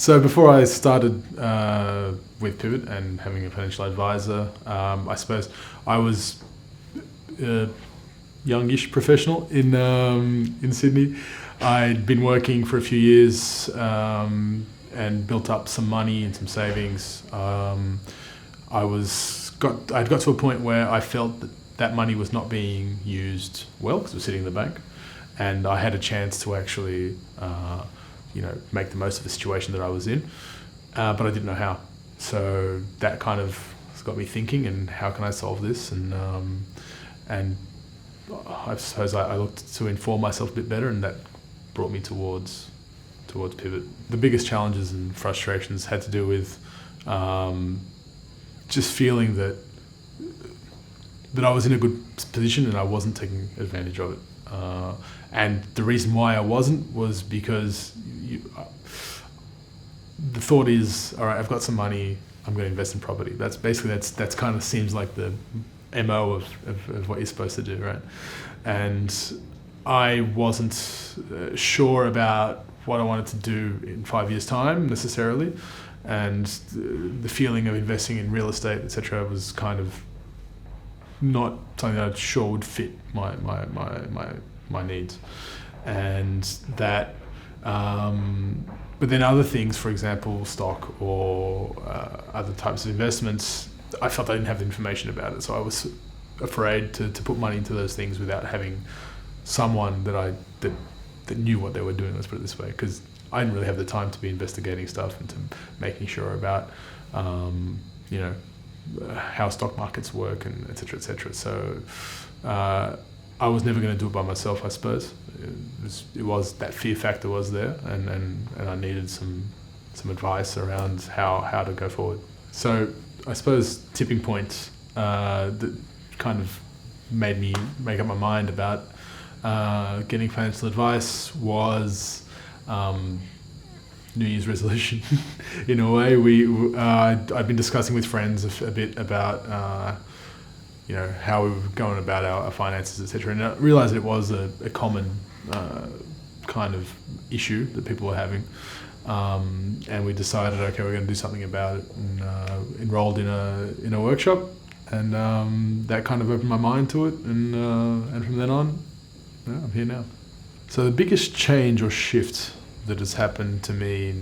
So before I started with Pivot and having a financial advisor, I suppose I was a youngish professional in Sydney. I'd been working for a few years and built up some money and some savings. I'd got to a point where I felt that money was not being used well because it was sitting in the bank, and I had a chance to actually make the most of the situation that I was in, but I didn't know how. So that kind of got me thinking, and how can I solve this? And I suppose I looked to inform myself a bit better, and that brought me towards Pivot. The biggest challenges and frustrations had to do with just feeling that I was in a good position and I wasn't taking advantage of it. And the reason why I wasn't was because the thought is, all right, I've got some money, I'm going to invest in property. That's kind of seems like the MO of what you're supposed to do, right? And I wasn't sure about what I wanted to do in 5 years' time necessarily, and the feeling of investing in real estate, etc., was kind of not something that I sure would fit my needs, and that. But then other things, for example, stock or other types of investments, I felt I didn't have the information about it, so I was afraid to put money into those things without having someone that knew what they were doing. Let's put it this way, because I didn't really have the time to be investigating stuff and to making sure about how stock markets work and et cetera. So I was never going to do it by myself, I suppose. It was that fear factor was there, and I needed some advice around how to go forward. So I suppose tipping point that kind of made me make up my mind about getting financial advice was New Year's resolution. In a way, I've been discussing with friends a bit about how we were going about our finances, etc. And I realised it was a common kind of issue that people were having, and we decided, okay, we're going to do something about it, and enrolled in a workshop, and that kind of opened my mind to it, and from then on, I'm here now. So the biggest change or shift that has happened to me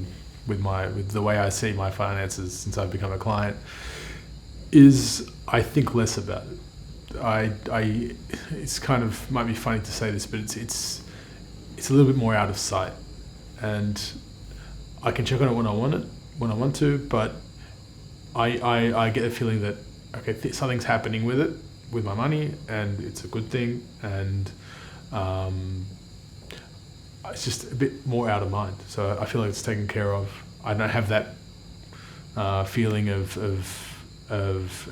with the way I see my finances since I've become a client is I think less about it. It's kind of, might be funny to say this, but it's a little bit more out of sight, and I can check on it when I want to, but I get a feeling that okay, something's happening with it, with my money, and it's a good thing, and it's just a bit more out of mind. So I feel like it's taken care of. I don't have that feeling of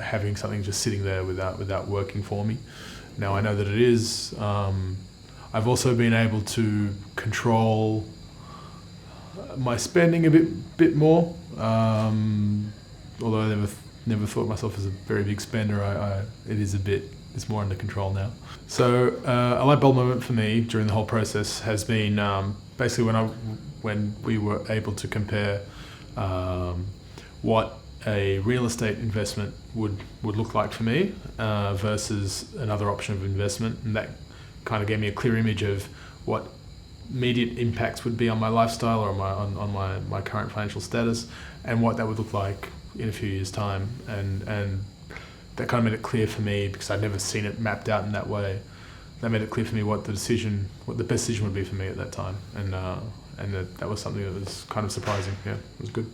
having something just sitting there without working for me. Now I know that it is. I've also been able to control my spending a bit more. Although I never thought of myself as a very big spender, it's more under control now. So a light bulb moment for me during the whole process has been basically when we were able to compare what a real estate investment would look like for me versus another option of investment, and that kind of gave me a clear image of what immediate impacts would be on my lifestyle or on my current financial status, and what that would look like in a few years' time, and that kind of made it clear for me, because I'd never seen it mapped out in that way. That made it clear for me what the best decision would be for me at that time, and that was something that was kind of surprising. Yeah, it was good.